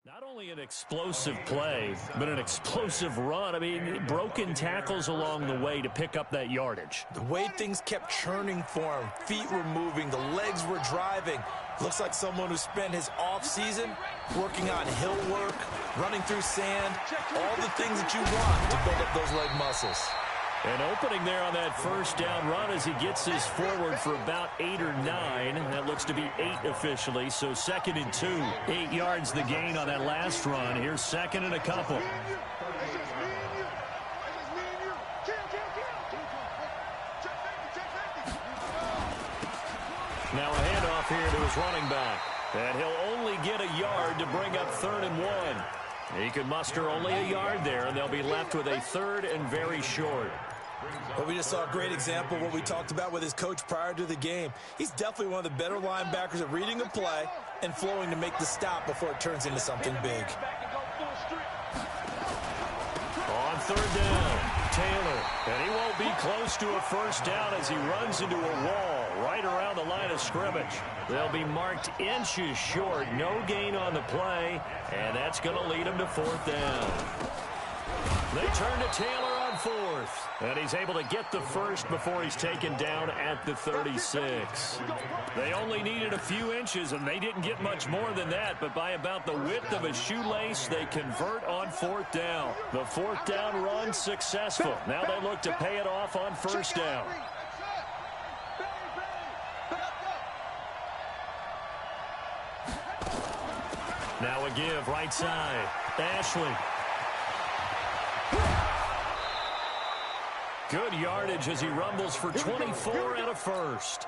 Not only an explosive play, but an explosive run. I mean, broken tackles along the way to pick up that yardage. The way things kept churning for him, feet were moving, the legs were driving. Looks like someone who spent his offseason working on hill work, running through sand, all the things that you want to build up those leg muscles. An opening there on that first down run as he gets this forward for about 8 or 9. That looks to be 8 officially, so 2nd and 2. 8 yards the gain on that last run. Here's 2nd and a couple. Now a handoff here to his running back. And he'll only get a yard to bring up 3rd and 1. He could muster only a yard there, and they'll be left with a 3rd and very short. Well, we just saw a great example of what we talked about with his coach prior to the game. He's definitely one of the better linebackers at reading a play and flowing to make the stop before it turns into something big. On 3rd down, Taylor. And he won't be close to a first down as he runs into a wall right around the line of scrimmage. They'll be marked inches short. No gain on the play, and that's going to lead him to 4th down. They turn to Taylor on 4th, and he's able to get the first before he's taken down at the 36. They only needed a few inches, and they didn't get much more than that, but by about the width of a shoelace, they convert on 4th down. The 4th down run successful. Now they look to pay it off on 1st down. Now a give right side. Ashley. Good yardage as he rumbles for 24 and a first.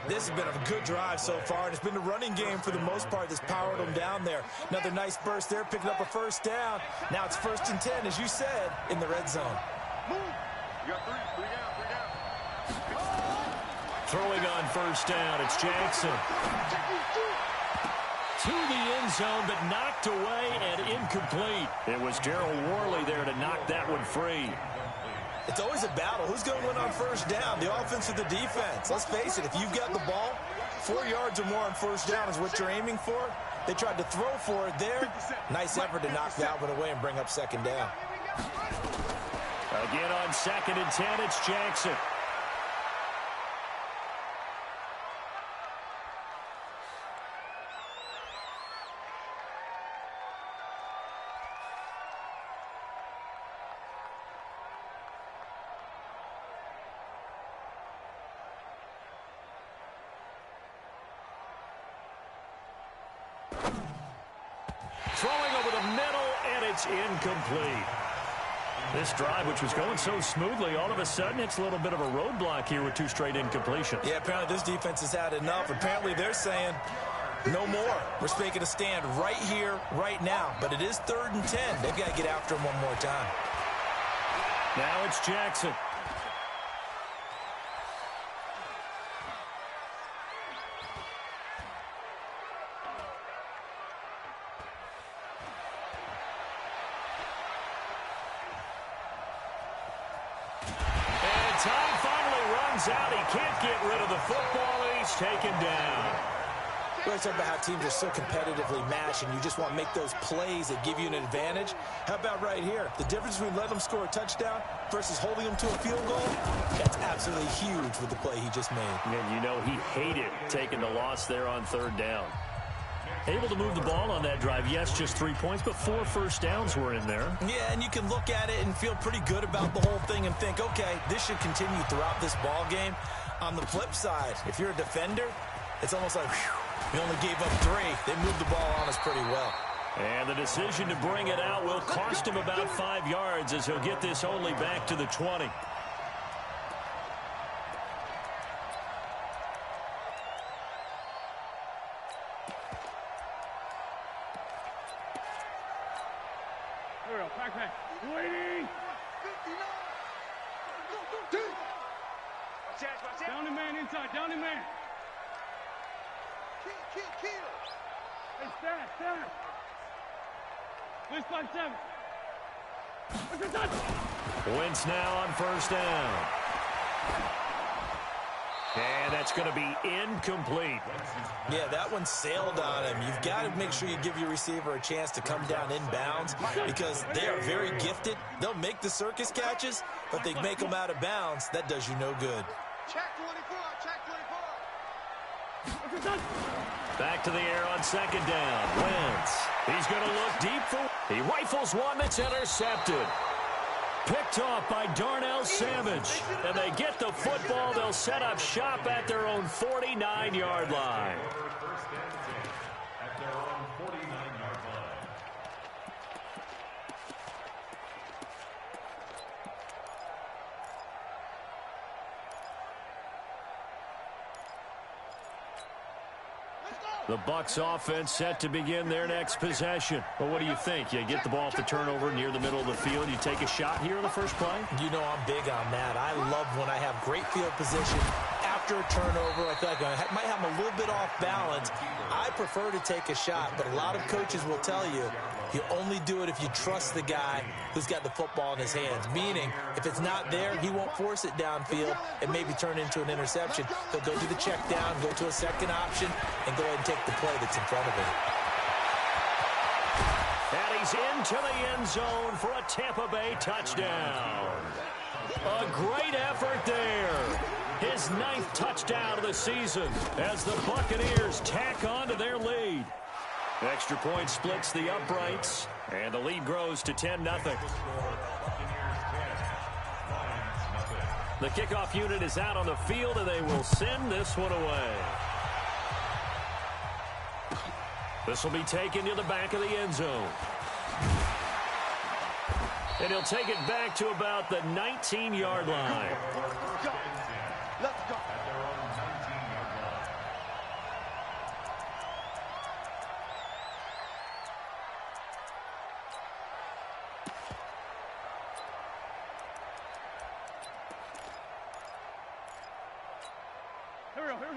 This has been a good drive so far, and it's been a running game for the most part that's powered them down there. Another nice burst there, picking up a first down. Now it's 1st and 10, as you said, in the red zone. You got three down. Throwing on 1st down, it's Jackson. To the end zone, but knocked away and incomplete. It was Gerald Worley there to knock that one free. It's always a battle. Who's going to win on 1st down, the offense or the defense? Let's face it, if you've got the ball, 4 yards or more on 1st down is what you're aiming for. They tried to throw for it there. Nice effort to knock that one away and bring up 2nd down. Again on 2nd and 10, it's Jackson. Throwing over the middle, and it's incomplete. This drive, which was going so smoothly, all of a sudden it's a little bit of a roadblock here with 2 straight incompletions. Yeah, apparently this defense has had enough. Apparently they're saying, no more. We're making a stand right here, right now. But it is 3rd and 10. They've got to get after him one more time. Now it's Jackson. Time finally runs out. He can't get rid of the football, and he's taken down. We always talk about how teams are so competitively matched, and you just want to make those plays that give you an advantage. How about right here? The difference between letting them score a touchdown versus holding them to a field goal, that's absolutely huge with the play he just made. And you know he hated taking the loss there on 3rd down. Able to move the ball on that drive. Yes, just 3 points, but 4 first downs were in there. Yeah, and you can look at it and feel pretty good about the whole thing and think, okay, this should continue throughout this ball game. On the flip side, if you're a defender, it's almost like, whew, we only gave up 3. They moved the ball on us pretty well. And the decision to bring it out will cost him about 5 yards as he'll get this only back to the 20. Waiting. Down the man inside. Down the man. Kill. Hey, stand. Where's 5-7? Wentz now on 1st down. And that's going to be incomplete. Yeah, that one sailed on him. You've got to make sure you give your receiver a chance to come down inbounds because they are very gifted. They'll make the circus catches, but they make them out of bounds. That does you no good. Check 24, check 24. Back to the air on second down. Wentz. He's going to look deep for. He rifles one that's intercepted. Picked off by Darnell Savage. And they get the football. They'll set up shop at their own 49-yard line. The Bucs offense set to begin their next possession. Well, what do you think? You get the ball off the turnover near the middle of the field. You take a shot here on the first play? You know I'm big on that. I love when I have great field position after a turnover. I feel like I might have them a little bit off balance. I prefer to take a shot, but a lot of coaches will tell you you only do it if you trust the guy who's got the football in his hands. Meaning, if it's not there, he won't force it downfield and maybe turn into an interception. He'll go do the check down, go to a second option, and go ahead and take the play that's in front of him. And he's into the end zone for a Tampa Bay touchdown. A great effort there. His 9th touchdown of the season as the Buccaneers tack on to their lead. Extra point splits the uprights, and the lead grows to 10-0. The kickoff unit is out on the field, and they will send this one away. This will be taken to the back of the end zone. And he'll take it back to about the 19-yard line. Let's go.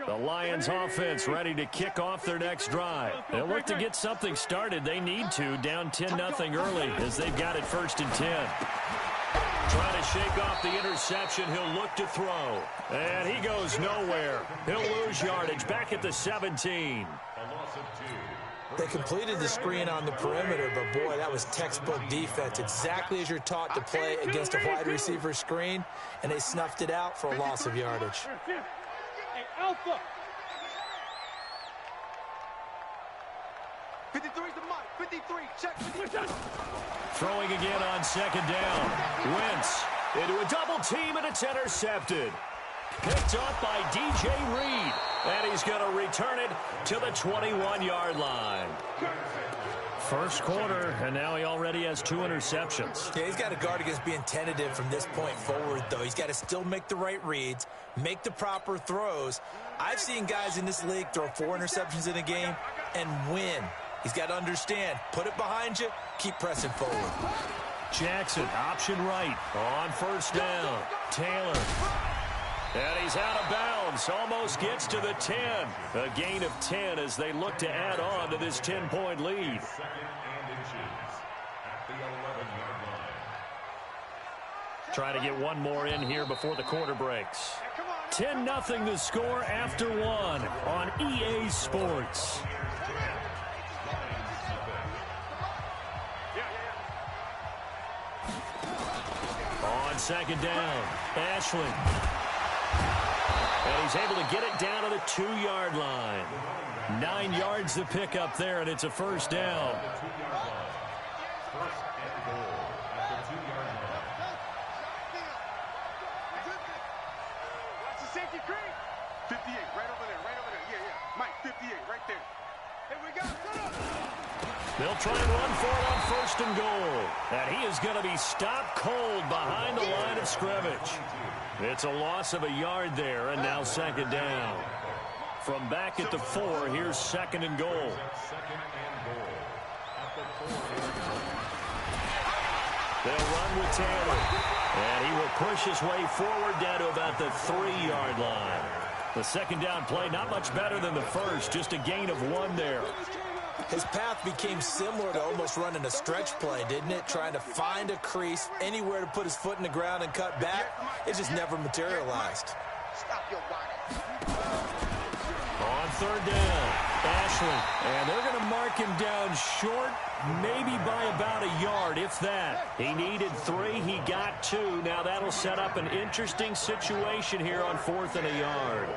The Lions offense ready to kick off their next drive. They'll look to get something started. They need to, down 10-0 early as they've got it 1st and 10. Trying to shake off the interception. He'll look to throw. And he goes nowhere. He'll lose yardage back at the 17. They completed the screen on the perimeter, but boy, that was textbook defense. Exactly as you're taught to play against a wide receiver screen, and they snuffed it out for a loss of yardage. Hey, Alpha. 53's the mark. 53. Check. 53. Throwing again on second down. Wentz into a double team, and it's intercepted. Picked off by DJ Reed. And he's going to return it to the 21-yard line. First quarter, and now he already has 2 interceptions. Yeah, he's got to guard against being tentative from this point forward, though. He's got to still make the right reads, make the proper throws. I've seen guys in this league throw 4 interceptions in a game and win. He's got to understand, put it behind you, keep pressing forward. Jackson, option right, on first down. Taylor. And he's out of bounds, almost gets to the 10. A gain of 10 as they look to add on to this 10-point lead. Trying to get one more in here before the quarter breaks. 10-0 the score after 1 on EA Sports. On second down, Ashland. And he's able to get it down to the 2-yard line. 9 yards to pick up there, and it's a first down. Watch the safety creep. 58, right over there, right over there. Yeah, yeah. Mike, 58, right there. Here we go. They'll try and run for it on first and goal. And he is going to be stopped cold behind the line of scrimmage. It's a loss of a yard there, and now second down. From back at the 4, here's second and goal. They'll run with Taylor. And he will push his way forward down to about the 3-yard line. The second down play, not much better than the first, just a gain of 1 there. His path became similar to almost running a stretch play, didn't it? Trying to find a crease, anywhere to put his foot in the ground and cut back. It just never materialized. Stop your whining. On third down, Ashley. And they're going to mark him down short, maybe by about a yard, if that. He needed 3. He got 2. Now that'll set up an interesting situation here on 4th and a yard.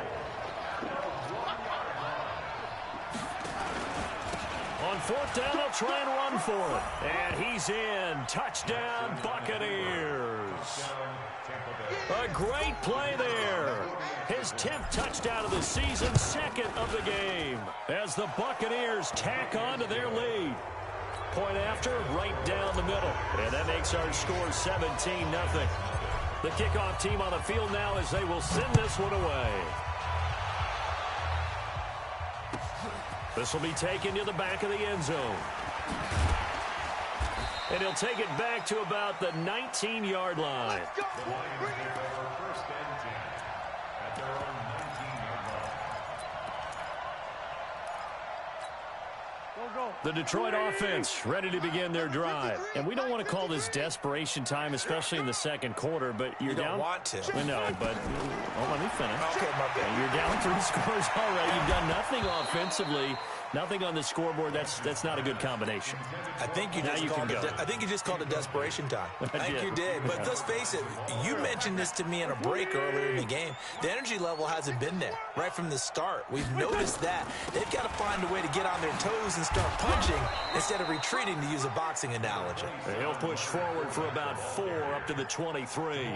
On 4th down, they'll try and run for it. And he's in. Touchdown, Buccaneers. A great play there. His 10th touchdown of the season, 2nd of the game, as the Buccaneers tack on to their lead. Point after, right down the middle. And that makes our score 17-0. The kickoff team on the field now as they will send this one away. This will be taken to the back of the end zone. And he'll take it back to about the 19-yard line. The Detroit offense ready to begin their drive. And we don't want to call this desperation time, especially in the second quarter, but you're down. You don't want to. I know, but let me finish. Okay, my bad. You're down 3 scores already. You've done nothing offensively, nothing on the scoreboard. That's not a good combination. I think you just called it desperation time. I think you did. But let's face it, you mentioned this to me in a break earlier in the game. The energy level hasn't been there right from the start. We've noticed that. They've got to find a way to get on their toes and start punching instead of retreating, to use a boxing analogy. He'll push forward for about 4 up to the 23.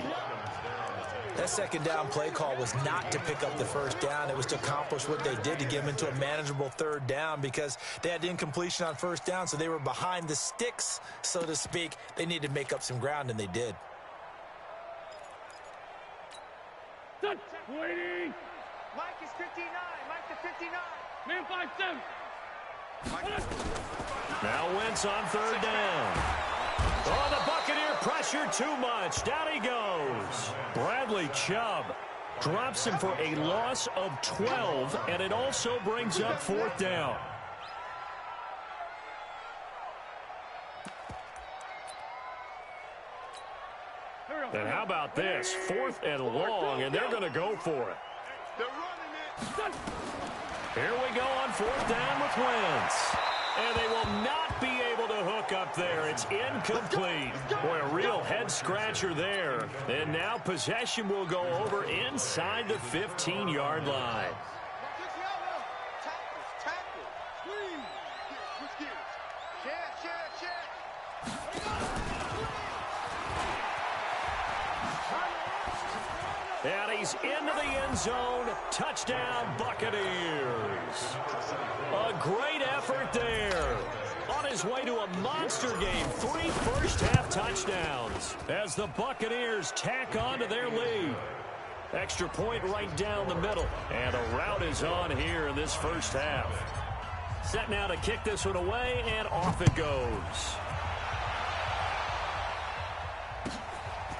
That second down play call was not to pick up the first down. It was to accomplish what they did, to get them into a manageable third down, because they had incompletion on first down, so they were behind the sticks, so to speak. They needed to make up some ground, and they did. Waiting. Mike is 59. Mike to 59. Man 5-7. Now Wentz on third down. Oh, the Buccaneer pressure too much. Down he goes. Bradley Chubb drops him for a loss of 12, and it also brings up 4th down. And how about this? 4th and long, and they're going to go for it. They're running it. Here we go on 4th down with Wentz. And they will not be able to hook up there. It's incomplete. Boy, a real head-scratcher there. And now possession will go over inside the 15-yard line. Tackle. Switch gears. And he's into the end zone. Touchdown, Buccaneers. A great effort there. On his way to a monster game. 3 first-half touchdowns as the Buccaneers tack on to their lead. Extra point right down the middle. And a route is on here in this first half. Set now to kick this one away, and off it goes.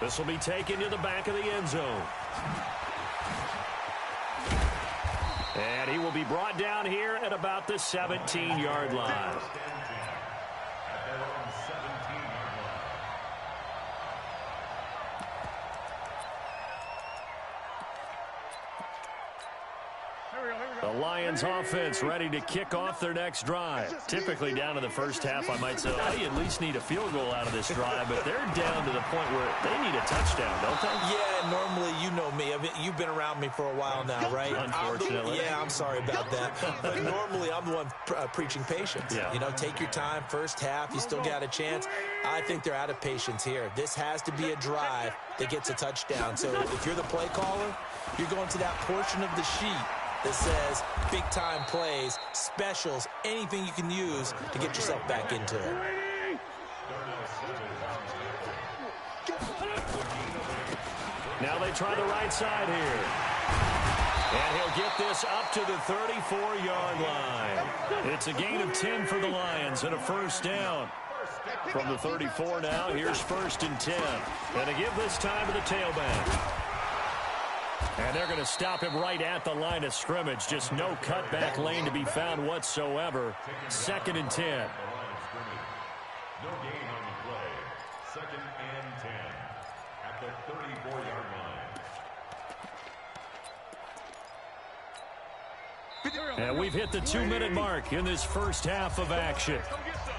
This will be taken to the back of the end zone. And he will be brought down here at about the 17-yard line. The Lions offense ready to kick off their next drive. Typically down to the first half, I might say, oh, you at least need a field goal out of this drive, but they're down to the point where they need a touchdown, don't they? Yeah, normally, you know me. You've been around me for a while now, right? Unfortunately. I'm sorry about that. But normally, I'm the one preaching patience. Yeah. You know, take your time. First half, you still got a chance. I think they're out of patience here. This has to be a drive that gets a touchdown. So if you're the play caller, you're going to that portion of the sheet that says big-time plays, specials, anything you can use to get yourself back into it. Now they try the right side here. And he'll get this up to the 34-yard line. It's a gain of 10 for the Lions and a first down. From the 34 now, here's 1st and 10. And to give this time to the tailback. And they're going to stop him right at the line of scrimmage. Just no cutback lane to be found whatsoever. 2nd and 10. No gain on the play. 2nd and 10 at the 34-yard line. And we've hit the 2-minute mark in this first half of action. Come get some.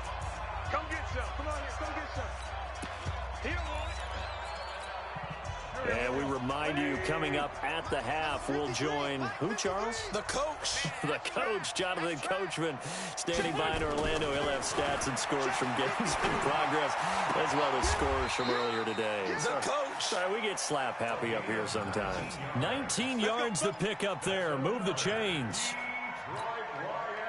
Come get some. Come on here. Come get some. He don't want it. And we remind you, coming up at the half, we'll join who, Charles? The coach. The coach, Jonathan Coachman, standing by in Orlando. He'll have stats and scores from games in progress, as well as scores from earlier today. The coach. Sorry, we get slap happy up here sometimes. 19 yards to pick up there. Move the chains.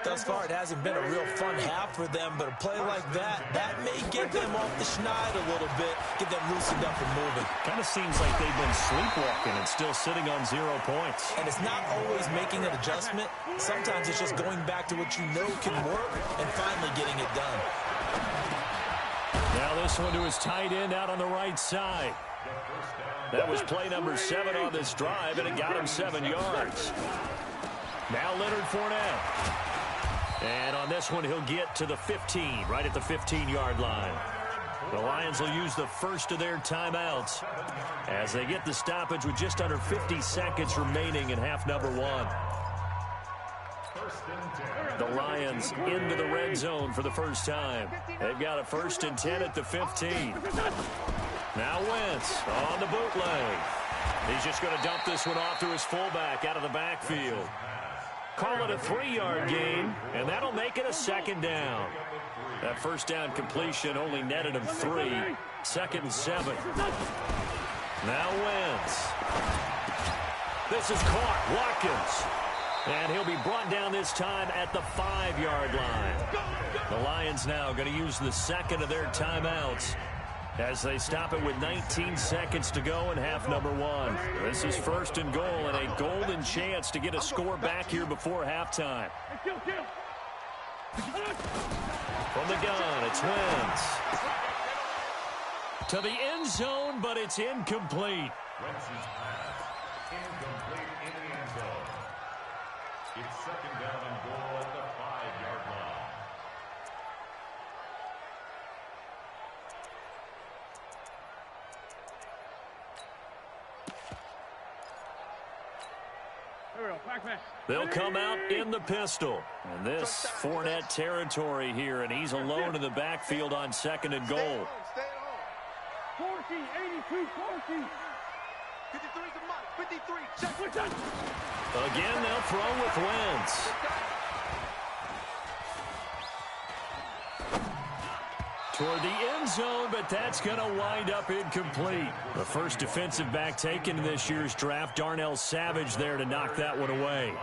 Thus far, it hasn't been a real fun half for them, but a play like that may get them off the schneid a little bit, get them loosened up and moving. Kind of seems like they've been sleepwalking and still sitting on 0 points. And it's not always making an adjustment. Sometimes it's just going back to what you know can work and finally getting it done. Now this one to his tight end out on the right side. That was play number 7 on this drive, and it got him 7 yards. Now Leonard Fournette. And on this one, he'll get to the 15, right at the 15-yard line. The Lions will use the first of their timeouts as they get the stoppage with just under 50 seconds remaining in half number 1. The Lions into the red zone for the first time. They've got a 1st and 10 at the 15. Now Wentz on the bootleg. He's just going to dump this one off to his fullback out of the backfield. Call it a 3-yard gain, and that'll make it a 2nd down. That first down completion only netted him 3. 2nd and 7. Now Wentz. This is caught. Watkins. And he'll be brought down this time at the 5-yard line. The Lions now going to use the 2nd of their timeouts as they stop it with 19 seconds to go in half number 1. This is 1st and goal and a golden chance to get a score back here before halftime. From the gun, it's Wentz. To the end zone, but it's incomplete. Wentz's pass, incomplete in the end zone. It's 2nd down and goal at the 5-yard line. They'll come out in the pistol. And this Fournette territory here, and he's alone in the backfield on 2nd and goal. 40, 82, 40. 53 to Mike. 53. Check. Again, they'll throw with Wentz. Toward the end zone, but that's going to wind up incomplete. The first defensive back taken in this year's draft, Darnell Savage, there to knock that one away.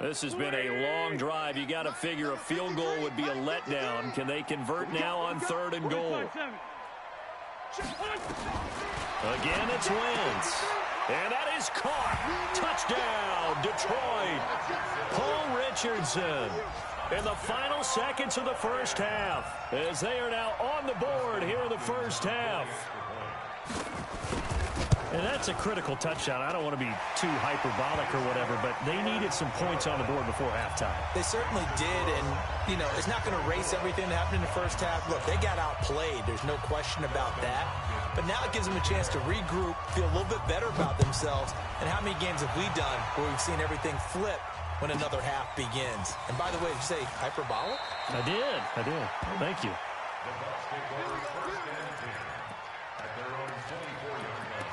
This has been a long drive. You got to figure a field goal would be a letdown. Can they convert now on 3rd and goal? Again, it's Wentz. And that is caught. Touchdown, Detroit. Paul Richardson. In the final seconds of the first half, as they are now on the board here in the first half. And that's a critical touchdown. I don't want to be too hyperbolic or whatever, but they needed some points on the board before halftime. They certainly did, and, you know, it's not going to erase everything that happened in the first half. Look, they got outplayed. There's no question about that. But now it gives them a chance to regroup, feel a little bit better about themselves. And how many games have we done where we've seen everything flip when another half begins? And by the way, did you say hyperbolic? I did. Well, thank you. The Bucs take over 1st and 10 at their own 24-yard line.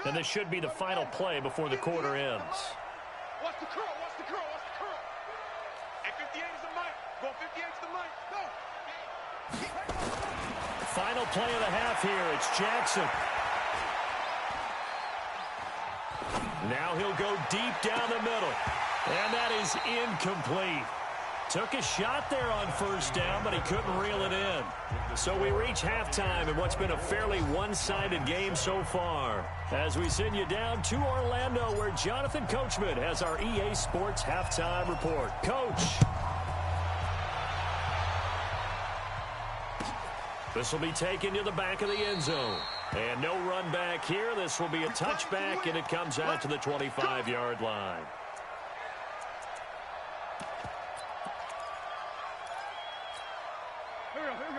And this should be the final play before the quarter ends. Watch the curl. Watch the curl. Watch the curl. And 58 is the mic. Go 58 is the mic. Go. Final play of the half here. It's Jackson. Now he'll go deep down the middle. And that is incomplete. Took a shot there on 1st down, but he couldn't reel it in. So we reach halftime in what's been a fairly one-sided game so far, as we send you down to Orlando, where Jonathan Coachman has our EA Sports halftime report. Coach. This will be taken to the back of the end zone. And no run back here. This will be a touchback, and it comes out to the 25-yard line.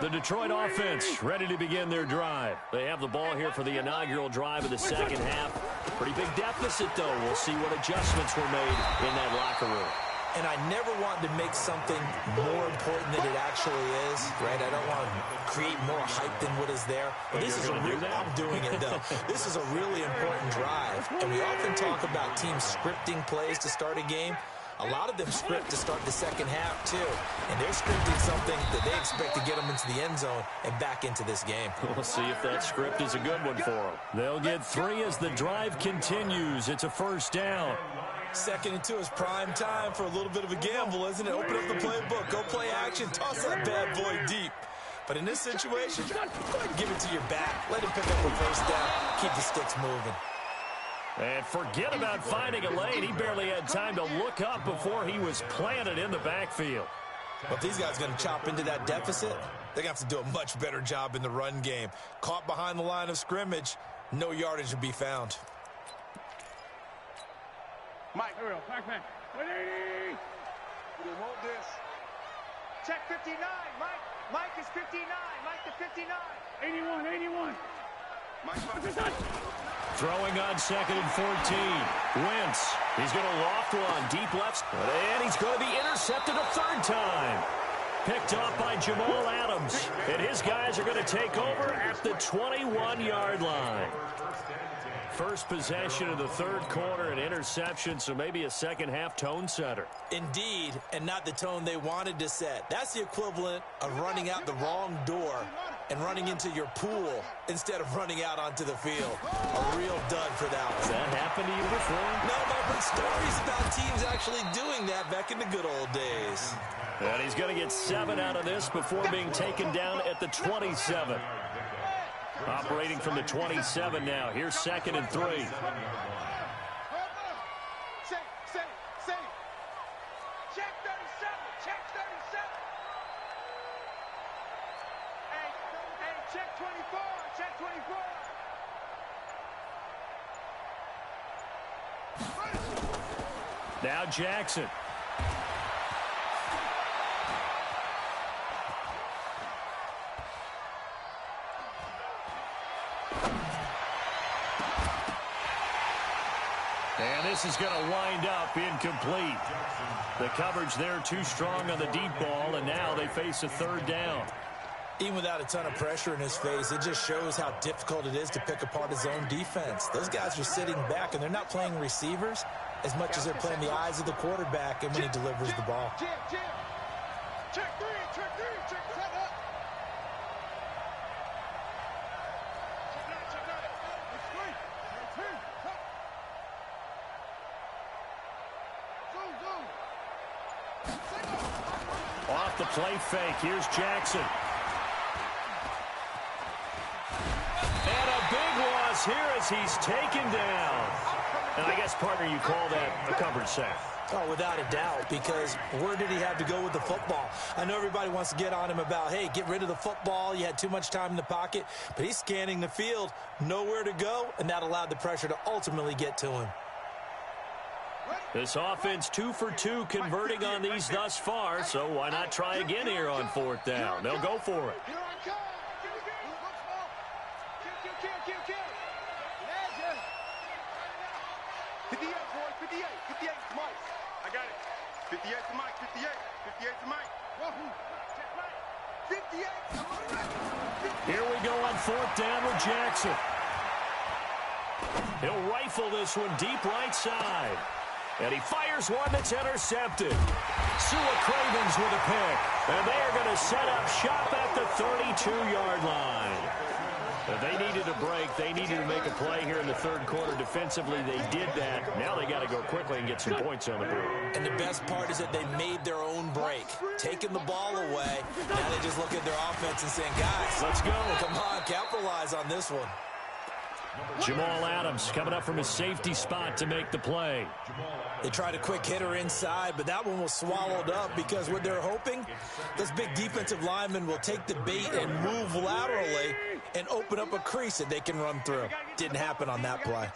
The Detroit offense ready to begin their drive. They have the ball here for the inaugural drive of the second half. Pretty big deficit, though. We'll see what adjustments were made in that locker room. And I never wanted to make something more important than it actually is, right? I don't want to create more hype than what is there. But this is a real, I'm doing it, though. This is a really important drive. And we often talk about teams scripting plays to start a game. A lot of them script to start the second half, too. And they're scripting something that they expect to get them into the end zone and back into this game. We'll see if that script is a good one for them. They'll get 3 as the drive continues. It's a first down. 2nd and 2 is prime time for a little bit of a gamble, isn't it? Open up the playbook, go play action, toss that bad boy deep. But in this situation, go ahead and give it to your back. Let him pick up a first down. Keep the sticks moving. And forget about finding a lane. He barely had time to look up before he was planted in the backfield. Well, if these guys are going to chop into that deficit, they're going to have to do a much better job in the run game. Caught behind the line of scrimmage, no yardage to be found. Mike, here we go. Back man. 180. We want this. Check 59. Mike is 59. Mike to 59. 81, 81. Mike, Throwing on 2nd and 14. Wentz. He's going to loft one deep left. And he's going to be intercepted a 3rd time. Picked off by Jamal Adams. And his guys are going to take over at the 21-yard line. First possession of the 3rd quarter, an interception, so maybe a second-half tone setter. Indeed, and not the tone they wanted to set. That's the equivalent of running out the wrong door and running into your pool instead of running out onto the field. A real dud for that one. Has that happened to you before? No, but I've heard stories about teams actually doing that back in the good old days. And he's going to get 7 out of this before being taken down at the 27. Operating from the 27 now. Here's 2nd and 3. Safe. Check 37. Check 37. Hey, check 24. Check 24. Now Jackson. And this is going to wind up incomplete. The coverage there too strong on the deep ball, and now they face a 3rd down. Even without a ton of pressure in his face, it just shows how difficult it is to pick apart his own defense. Those guys are sitting back, and they're not playing receivers as much as they're playing the eyes of the quarterback and when he delivers the ball. Check 3, check that up. Check that. It's 3. Off the play fake, here's Jackson. And a big loss here as he's taken down. And I guess, partner, you call that a coverage sack. Oh, without a doubt, because where did he have to go with the football? I know everybody wants to get on him about, hey, get rid of the football. You had too much time in the pocket. But he's scanning the field, nowhere to go, and that allowed the pressure to ultimately get to him. This offense 2 for 2 converting on these thus far, so why not try again here on 4th down? They'll go for it. Here I come. Kill. 58, boys. 58. 58 to Mike. I got it. 58 to Mike. 58. 58 to Mike. 58. Here we go on 4th down with Jackson. He'll rifle this one deep right side. And he fires one that's intercepted. Sua Cravens with a pick. And they are going to set up shop at the 32-yard line. They needed a break. They needed to make a play here in the 3rd quarter. Defensively, they did that. Now they got to go quickly and get some points on the board. And the best part is that they made their own break. Taking the ball away. Now they just look at their offense and saying, guys, let's go. Come on, capitalize on this one. Jamal Adams coming up from his safety spot to make the play. They tried a quick hitter inside, but that one was swallowed up because what they're hoping, those big defensive linemen will take the bait and move laterally and open up a crease that they can run through. Didn't happen on that play.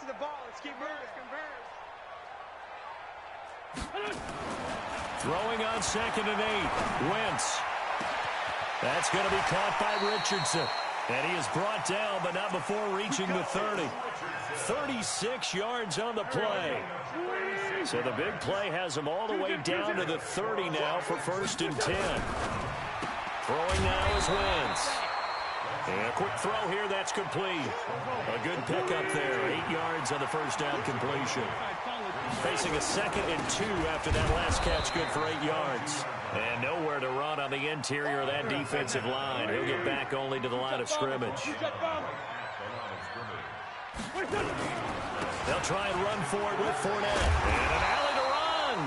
Throwing on 2nd and 8. Wentz. That's going to be caught by Richardson. And he is brought down, but not before reaching the 30. 36 yards on the play. So the big play has him all the way down to the 30 now for 1st and 10. Throwing now is Wentz. And a quick throw here, that's complete. A good pickup there, 8 yards on the first down completion. Facing a 2nd and 2 after that last catch, good for 8 yards. And nowhere to run on the interior of that defensive line. He'll get back only to the line of scrimmage. They'll try and run for it with Fournette. And an alley to run.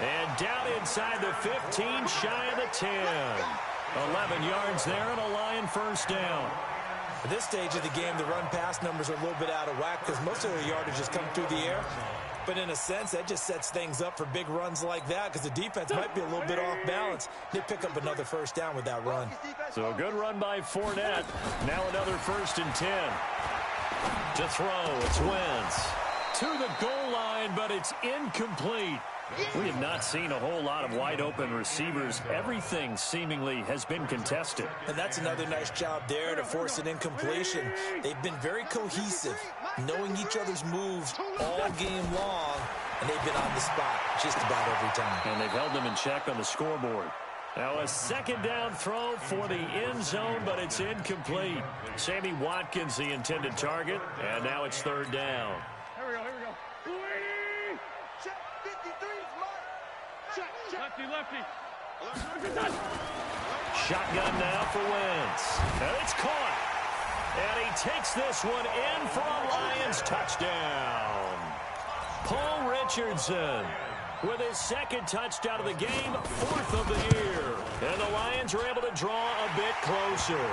And down inside the 15, shy of the 10. 11 yards there and a Lion first down. At this stage of the game, the run-pass numbers are a little bit out of whack because most of their yardage has come through the air. But in a sense, that just sets things up for big runs like that because the defense might be a little bit off balance. They pick up another first down with that run. So a good run by Fournette. Now another 1st and 10. To throw, it's Wentz. To the goal line, but it's incomplete. We have not seen a whole lot of wide-open receivers. Everything seemingly has been contested. And that's another nice job there to force an incompletion. They've been very cohesive, knowing each other's moves all game long, and they've been on the spot just about every time. And they've held them in check on the scoreboard. Now a 2nd down throw for the end zone, but it's incomplete. Sammy Watkins, the intended target, and now it's 3rd down. Here we go, here we go. 280! Check, 53 is mine. Check, check. Lefty, lefty. Shotgun now for Wentz. And it's caught. And he takes this one in for a Lions touchdown. Paul Richardson with his 2nd touchdown of the game, 4th of the year. And the Lions are able to draw a bit closer.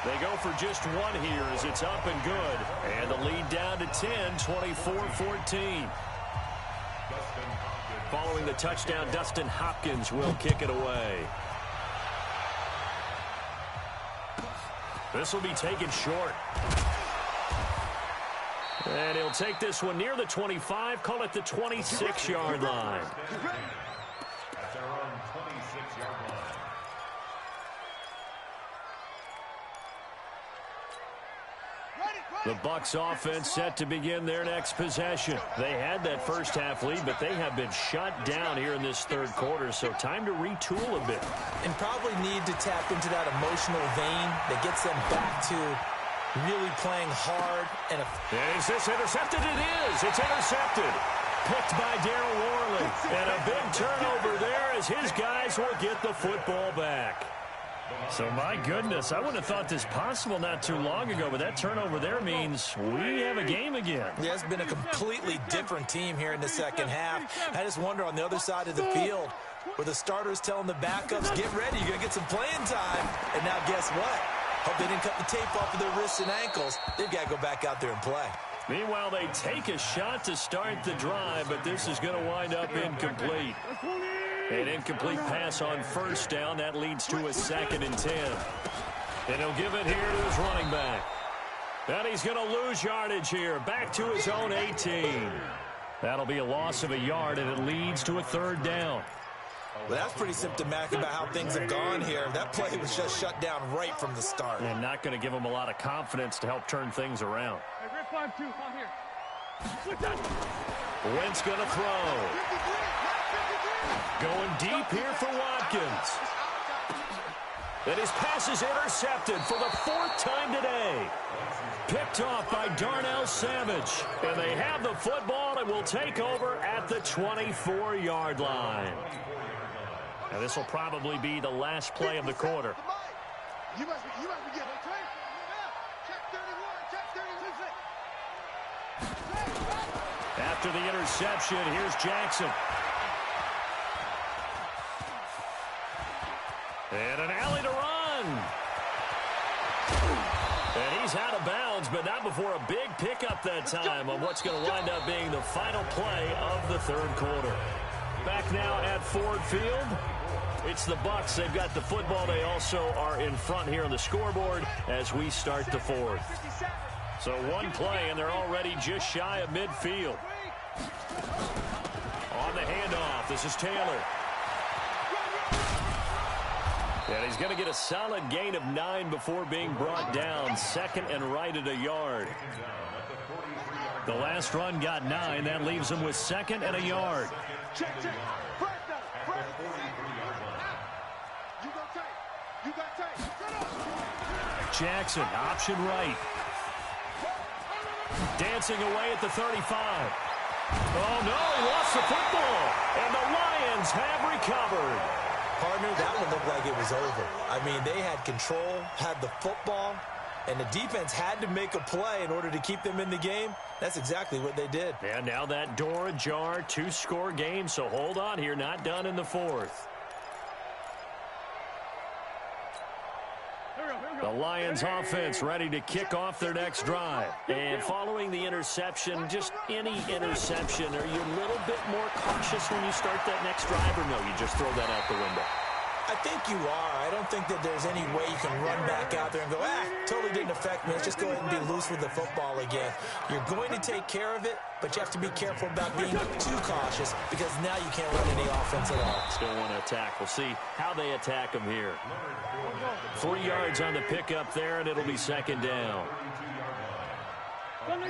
They go for just one here as it's up and good. And the lead down to 10, 24-14. Following the touchdown, Dustin Hopkins will kick it away. This will be taken short. And he'll take this one near the 25, call it the 26-yard line. At their own 26-yard line. The Bucs offense set to begin their next possession. They had that first half lead, but they have been shut down here in this 3rd quarter, so time to retool a bit. And probably need to tap into that emotional vein that gets them back to really playing hard. And is this intercepted? It is. It's intercepted. Picked by Darryl Worley. And a big turnover there as his guys will get the football back. So, my goodness, I wouldn't have thought this possible not too long ago, but that turnover there means we have a game again. Yeah, it's been a completely different team here in the 2nd half. I just wonder on the other side of the field where the starters telling the backups, get ready, you're going to get some playing time. And now guess what? Hope they didn't cut the tape off of their wrists and ankles. They've got to go back out there and play. Meanwhile, they take a shot to start the drive, but this is going to wind up incomplete. An incomplete pass on 1st down. That leads to a 2nd and 10. And he'll give it here to his running back. And he's going to lose yardage here. Back to his own 18. That'll be a loss of a yard, and it leads to a 3rd down. Well, that's pretty symptomatic about how things have gone here. That play was just shut down right from the start. And not going to give him a lot of confidence to help turn things around. Hey, Red 5-2, out here. Wentz going to throw. Going deep here for Watkins. And his pass is intercepted for the 4th time today. Picked off by Darnell Savage. And they have the football and will take over at the 24-yard line. Now this will probably be the last play of the quarter. You must be getting it. Check 31, check 32. After the interception, here's Jackson. And an alley to run. And he's out of bounds, but not before a big pickup that time on what's going to wind up being the final play of the 3rd quarter. Back now at Ford Field. It's the Bucs. They've got the football. They also are in front here on the scoreboard as we start the 4th. So one play, and they're already just shy of midfield. On the handoff, this is Taylor. And he's going to get a solid gain of 9 before being brought down. Second and right at a yard. The last run got 9. That leaves him with second and a yard. Check. You got tape. Jackson, option right. Dancing away at the 35. Oh, no, he lost the football. And the Lions have recovered. Partner, that one looked like it was over. I mean, they had control, had the football, and the defense had to make a play in order to keep them in the game. That's exactly what they did. And now that door ajar, 2-score game, so hold on here, not done in the fourth. The Lions offense ready to kick off their next drive. And following the interception, just any interception, are you a little bit more cautious when you start that next drive, or no, you just throw that out the window? I think you are. I don't think that there's any way you can run back out there and go, totally didn't affect me. Let's just go ahead and be loose with the football again. You're going to take care of it, but you have to be careful about being too cautious because now you can't run any offense at all. Still want to attack. We'll see how they attack him here. 3 yards on the pickup there, and it'll be second down. Brings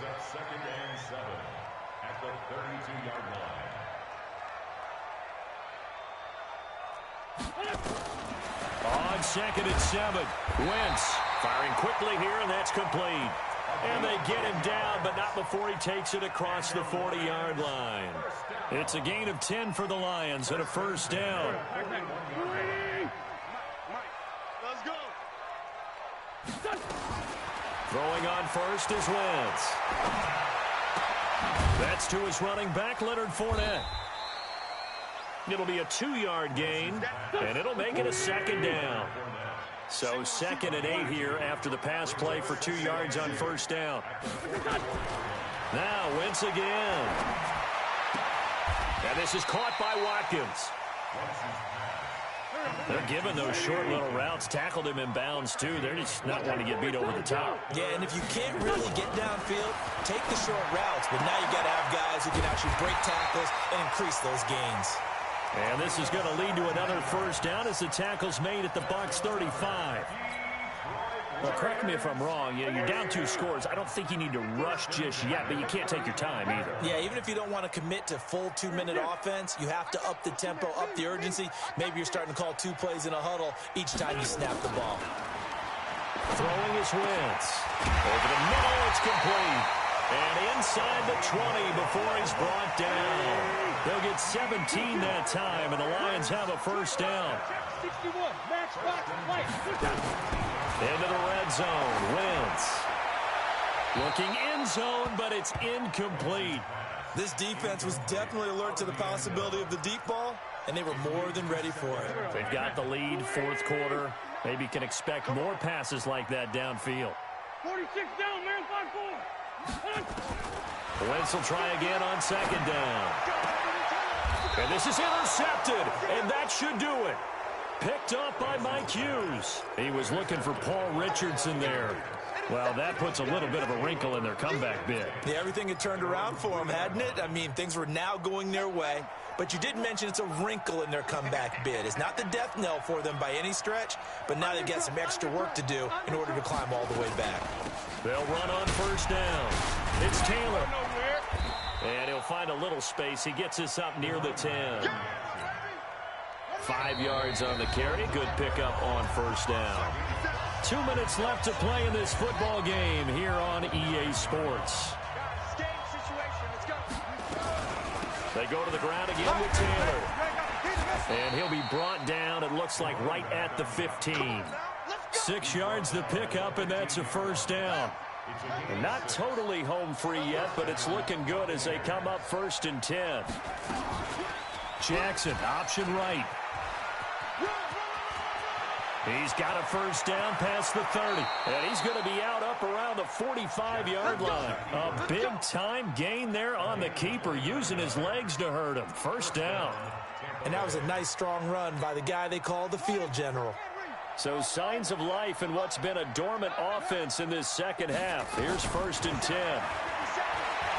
up second and 7 at the 32-yard line. On second and 7, Wentz firing quickly here, and that's complete. And they get him down, but not before he takes it across the 40-yard line. It's a gain of 10 for the Lions and a first down. Let's go. Throwing on first is Wentz. That's to his running back, Leonard Fournette. It'll be a 2-yard gain, and it'll make it a second down. So second and 8 here after the pass play for 2 yards on first down. Now Wentz again. And this is caught by Watkins. They're giving those short little routes. Tackled him in bounds, too. They're just not wanting to get beat over the top. Yeah, and if you can't really get downfield, take the short routes. But now you've got to have guys who can actually break tackles and increase those gains. And this is going to lead to another first down as the tackle's made at the Bucs 35. Well, correct me if I'm wrong. You're down 2 scores. I don't think you need to rush just yet, but you can't take your time either. Yeah, even if you don't want to commit to full 2-minute offense, you have to up the tempo, up the urgency. Maybe you're starting to call 2 plays in a huddle each time you snap the ball. Throwing is Wentz. Over the middle, it's complete. And inside the 20 before he's brought down. They'll get 17 that time, and the Lions have a first down. 61, match box, play. Into the red zone, Wentz. Looking end zone, but it's incomplete. This defense was definitely alert to the possibility of the deep ball, and they were more than ready for it. They've got the lead, fourth quarter. Maybe can expect more passes like that downfield. 46 down, man, 5-4. Wentz will try again on second down. And this is intercepted, and that should do it. Picked up by Mike Hughes. He was looking for Paul Richardson there. Well, that puts a little bit of a wrinkle in their comeback bid. Yeah, everything had turned around for them, hadn't it? I mean, things were now going their way. But you did mention it's a wrinkle in their comeback bid. It's not the death knell for them by any stretch, but now they've got some extra work to do in order to climb all the way back. They'll run on first down. It's Taylor. And he'll find a little space. He gets us up near the 10. 5 yards on the carry. Good pickup on first down. 2 minutes left to play in this football game here on EA Sports. They go to the ground again with Taylor. And he'll be brought down, it looks like, right at the 15. 6 yards the pickup, and that's a first down. And not totally home free yet, but it's looking good as they come up first and 10. Jackson, option right. He's got a first down past the 30. And he's going to be out up around the 45-yard line. A big-time gain there on the keeper, using his legs to hurt him. First down. And that was a nice, strong run by the guy they call the field general. So signs of life in what's been a dormant offense in this second half. Here's first and 10.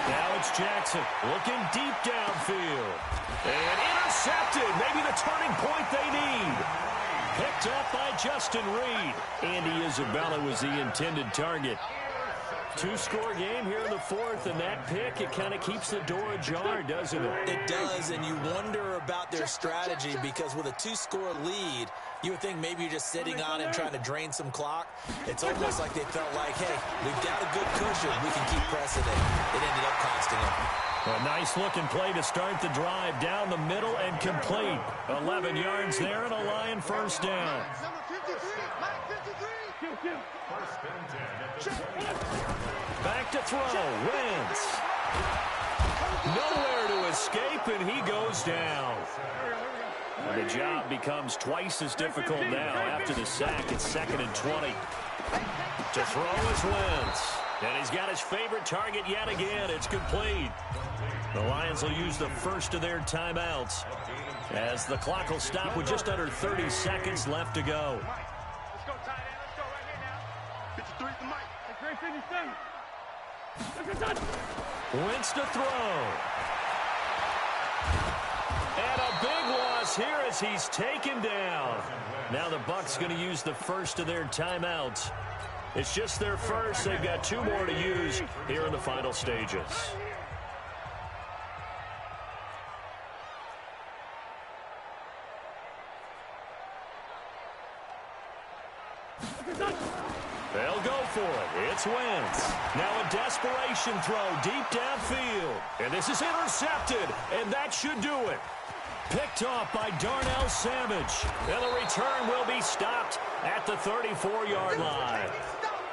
Now it's Jackson looking deep downfield. And intercepted. Maybe the turning point they need. Picked up by Justin Reed. Andy Isabella was the intended target. Two-score game here in the fourth, and that pick, it kind of keeps the door ajar, doesn't it? It does, and you wonder about their strategy because with a two-score lead, you would think maybe you're just sitting on and trying to drain some clock. It's almost like they felt like, hey, we've got a good cushion. We can keep pressing it. It ended up costing them. A nice-looking play to start the drive down the middle and complete. 11 yards there and a Lion first down. Back to throw. Wentz. Nowhere to escape, and he goes down. And the job becomes twice as difficult now after the sack. It's 2nd and 20. To throw is Wentz. And he's got his favorite target yet again. It's complete. The Lions will use the first of their timeouts as the clock will stop with just under 30 seconds left to go. Let's go, tight end. Let's go right here now. 53 to Mike. Hey, great finish, Wentz to throw. And a big loss here as he's taken down. Now the Bucs going to use the first of their timeouts. It's just their first. They've got 2 more to use here in the final stages. They'll go for it. It's Wentz. Now a desperation throw deep downfield. And this is intercepted, and that should do it. Picked off by Darnell Savage. And the return will be stopped at the 34-yard line.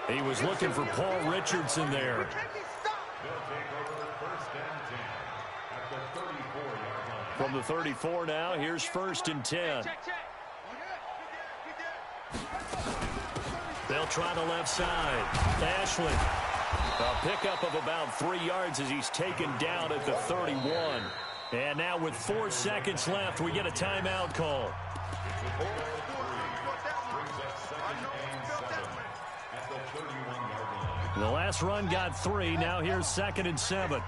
He was looking for Paul Richardson there. From the 34 now, here's 1st and 10. They'll try the left side. Ashley. A pickup of about 3 yards as he's taken down at the 31. And now with 4 seconds left, we get a timeout call. The last run got 3. Now here's 2nd and 7.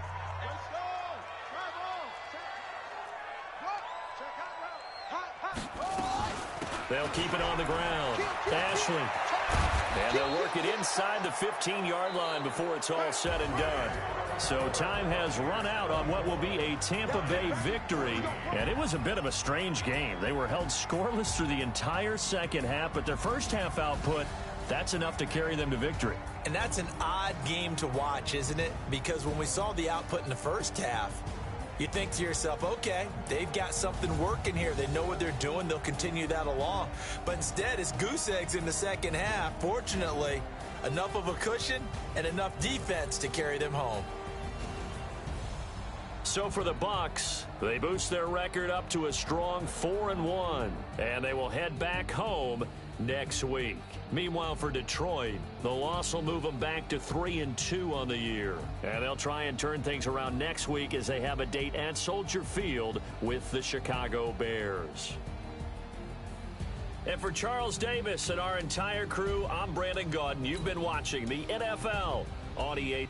They'll keep it on the ground. Ashley. And they'll work it inside the 15-yard line before it's all said and done. So time has run out on what will be a Tampa Bay victory. And it was a bit of a strange game. They were held scoreless through the entire second half, but their first half output, that's enough to carry them to victory. And that's an odd game to watch, isn't it? Because when we saw the output in the first half, you think to yourself, okay, they've got something working here. They know what they're doing. They'll continue that along. But instead, it's goose eggs in the second half. Fortunately, enough of a cushion and enough defense to carry them home. So for the Bucs, they boost their record up to a strong 4-1, and they will head back home next week. Meanwhile, for Detroit, the loss will move them back to 3-2 on the year. And they'll try and turn things around next week as they have a date at Soldier Field with the Chicago Bears. And for Charles Davis and our entire crew, I'm Brandon Gaudin. You've been watching the NFL on EA.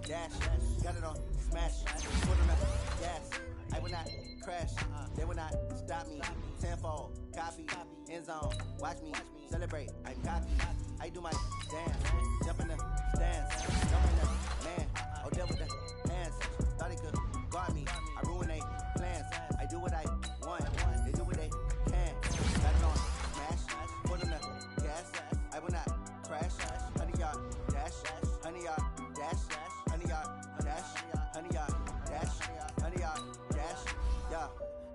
Dash, got it on, smash, put on the gas, I will not crash, they will not stop me, tenfold, copy, end zone, watch me, celebrate, I'm cocky, I do my dance, jump in the stands, jump in the man, oh deal with the hands, thought he could guard me, I ruin they plans, I do what I want, they do what they can, got it on, smash, put on the gas, I will not crash, 100-yard dash, 100-yard dash, 100-yard dash, 100-yard dash, 100-yard dash, yeah.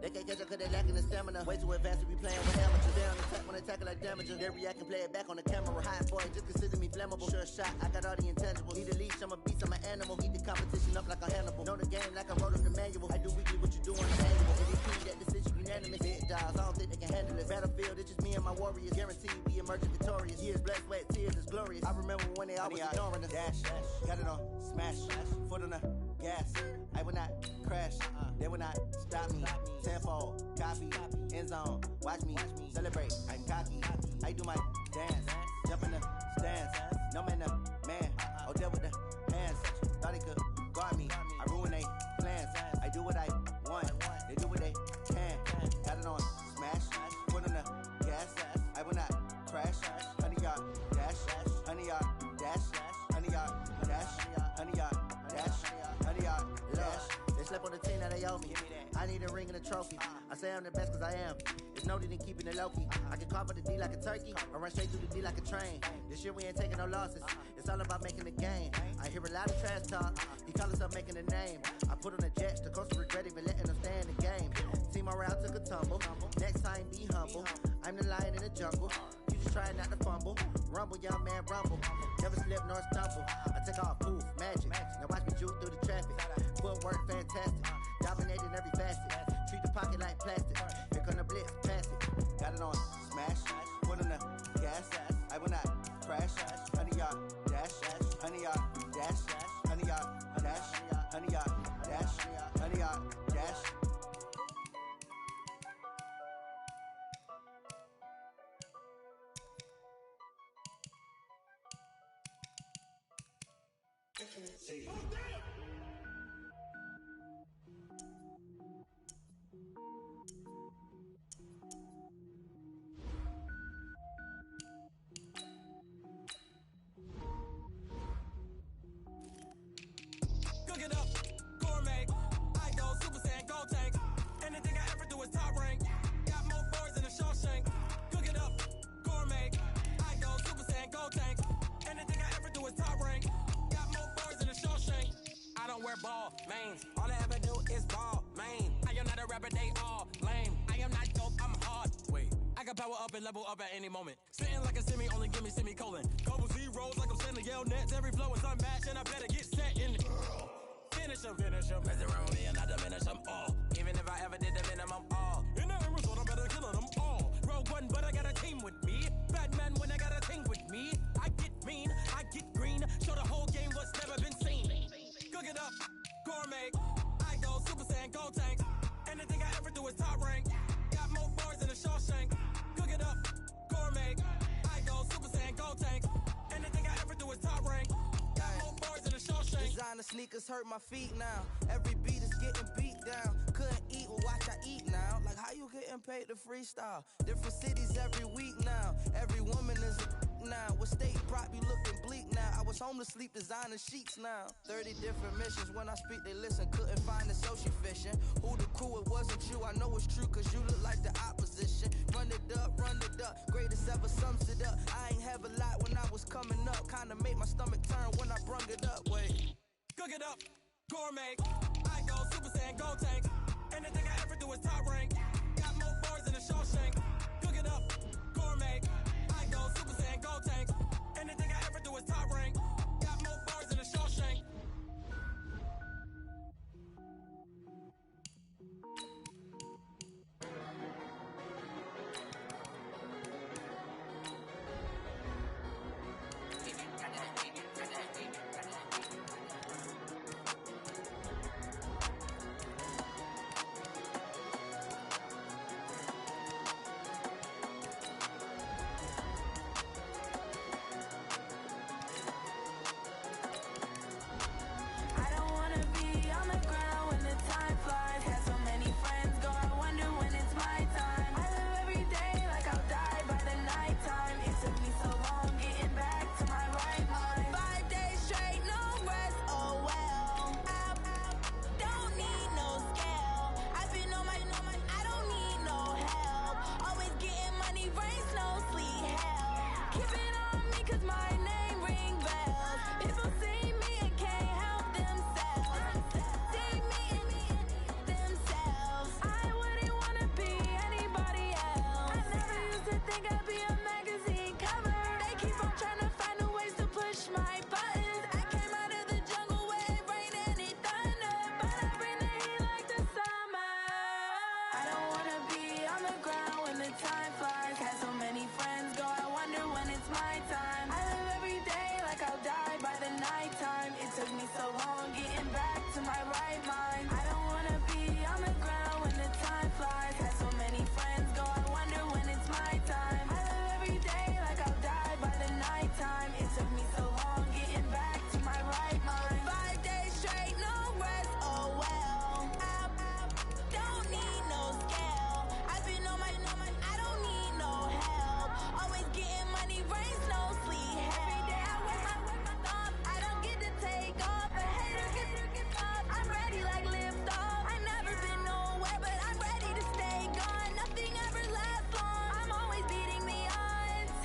They can't catch up cause they lacking the stamina. Way too advanced to be playing with amateurs. They on attack when they tackle like damages. They react and play it back on the camera. Hot boy, just consider me flammable. Sure shot, I got all the intangibles. Need a leash, I'm a beast, I'm an animal. Heat the competition up like a Hannibal. Know the game like I wrote up the manual. I do weekly what you do on the annual. MVP, that decision unanimous. Big dials, I don't think they can handle it. Battlefield, it's just me and my warriors. Guaranteed we emerging victorious. Years, blood, sweat, tears is glorious. I remember when they always ignoring us. Dash, got it on, smash, foot on the gas. I will not crash, they will not stop me. Tenfold, copy, end zone, watch me celebrate. I'm cocky, I do my dance, jump in the stands. No man, man, oh there with the hands. Thought they could guard me, I ruin they plans. I do what I want, they do what they can. Got it on, smash, foot on the gas. I will not crash, 100 yard dash, 100 yard dash, 100 yard dash, 100 yard dash, 100 yard dash. They slept on the team that they owe me. I need a ring and a trophy. I say I'm the best cause I am. It's noted in keeping it low-key. I can carve up the D like a turkey or run straight through the D like a train. This year we ain't taking no losses. It's all about making the game. I hear a lot of trash talk. He call himself making a name. I put on the jets. The coach regret even letting them stay in the game. Team morale took a tumble. Next time be humble. I'm the lion in the jungle. You just trying not to fumble. Rumble, young man, rumble. Never slip nor stumble. I take off, poof, magic. Now watch me juke through the traffic. Footwork fantastic. Dominating every facet. Treat the pocket like plastic. Here come the blitz, pass it. Got it on, smash. Put on the gas. I will not crash. 100 yard dash. 100 yard dash. 100 yard dash. 100 yard dash. 100 yard dash. Cook it up, gourmet. I go Super Saiyan, go tank. Anything I ever do is top rank. Got more boards than a Shawshank. Cook it up, gourmet. I go Super Saiyan, go tank. Anything I ever do is top rank. Got more boards than a Shawshank. I don't wear ball mains. All I ever do is ball main. I am not a rapper, they all lame. I am not dope, I'm hard. Wait, I can power up and level up at any moment. Spitting like a semi, only give me semicolon. Couple zeros like I'm sending yell nets. Every flow is unmatched and I better get set in it. Finish them. Mess around with me and I diminish them all. Even if I ever did the minimum all. In the end result, I'm better killing them all. Rogue one, but I got a team with me. Batman when I got a team with me. I get mean, I get green. Show the whole game what's never been seen. Cook it up, gourmet. I go Super Saiyan, go tank. Anything I ever do is top rank. Got more bars than a Shawshank. Cook it up, gourmet. I go Super Saiyan, go tank. Anything I ever do is top rank. Got more bars than a Shawshank. Designer sneakers hurt my feet now. Every beat is getting beat down. Couldn't eat, well watch I eat now. Like how you getting paid to freestyle? Different cities every week now. Every woman is a now. What state prop be looking bleak now? I was home to sleep designer sheets now. 30 different missions. When I speak they listen. Couldn't find the social fishing. Who the crew? It wasn't you. I know it's true cause you look like the opposition. Run it up. Greatest ever sums it up. I ain't have a lot when I was coming up. Kinda made my stomach turn when I brung it up. Wait. Cook it up, gourmet. I go Super Saiyan, go tank. Anything I ever do is top rank. Got more bars than a Shawshank. Cook it up, gourmet. I go Super Saiyan, go tank. Anything I ever do is top rank. Got more bars than a Shawshank.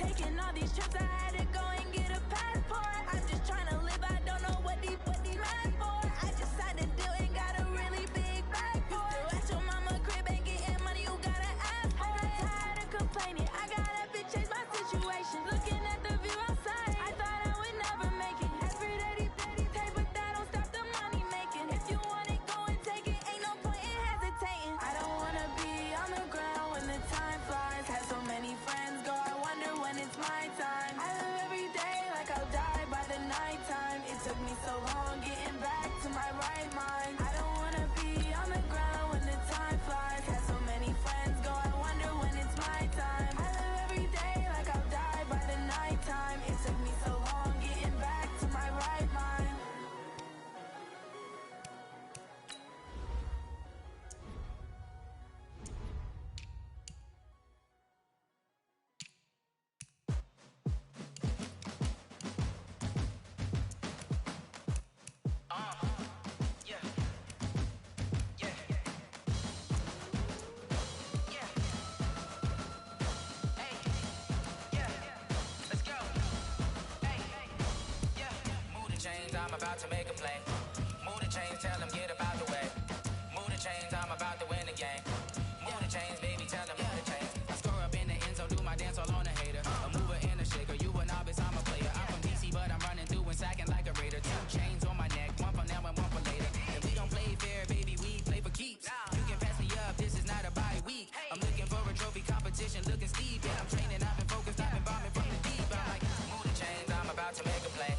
taking all these trips, I had to go and get a passport. I'm just trying to live, I don't know what these mad for. I just signed a deal and got a really big bag for it. You still at your mama crib and getting money, you gotta ask for it. I'm tired of complaining, I gotta bitch change my situation. Looking at the view outside, I thought I would never make it. Every day they pay, but that don't stop the money making. If you want it, go and take it, ain't no point in hesitating. I don't wanna be on the ground when the time flies. Had so many friends go, I wonder when it's my time. I live every day like I'll die by the nighttime. It took me so long getting back to my right mind. I don't wanna be on the ground when the time flies. Had so many friends go, I wonder when it's my time. I live every day like I'll die by the nighttime. It took me so long getting back to my right mind. I'm about to make a play. Move the chains, tell them get about the way. Move the chains, I'm about to win the game. Move the chains, baby, tell them move the chains. I score up in the end zone, do my dance all on a hater. A mover and a shaker, you a novice, I'm a player. I'm from DC, but I'm running through and sacking like a raider. 2 chains on my neck, one for now and one for later. If we don't play fair, baby, we play for keeps. You can pass me up, this is not a bye week. I'm looking for a trophy competition, looking steep. Yeah, I'm training, I've been focused, I've been bombing from the deep. I'm like, move the chains, I'm about to make a play.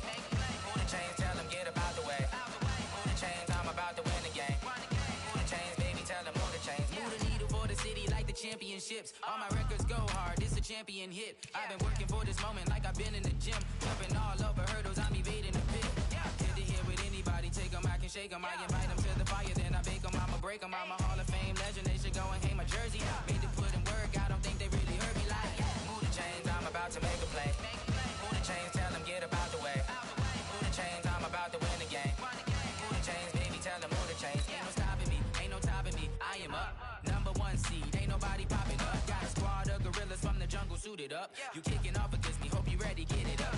Move the chains, tell them get about the way. Move the chains, I'm about to win the game. Move the chains, baby, tell them move the chains. Move the needle for the city like the championships. All my records go hard, this a champion hit. I've been working for this moment like I've been in the gym. Jumping all over hurdles, I'm evading the pit. Head to head with anybody, take them, I can shake them. I invite them to the fire, then I bake them, I'ma break them. I'm a Hall of Fame legend, they should go and hang my jersey. Made to put in work, I don't think they really heard me like. Move the chains, I'm about to make a play. Move the chains, tell them get about the way. Move the chains, I'm about to win the game. Move the chains, baby, tell them move the chains. Ain't no stopping me, ain't no topping me. I am up, #1 seed, ain't nobody popping up. Got a squad of gorillas from the jungle suited up. You kicking off against me, hope you ready, get it up.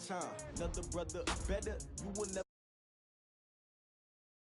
time. Another brother better, you will never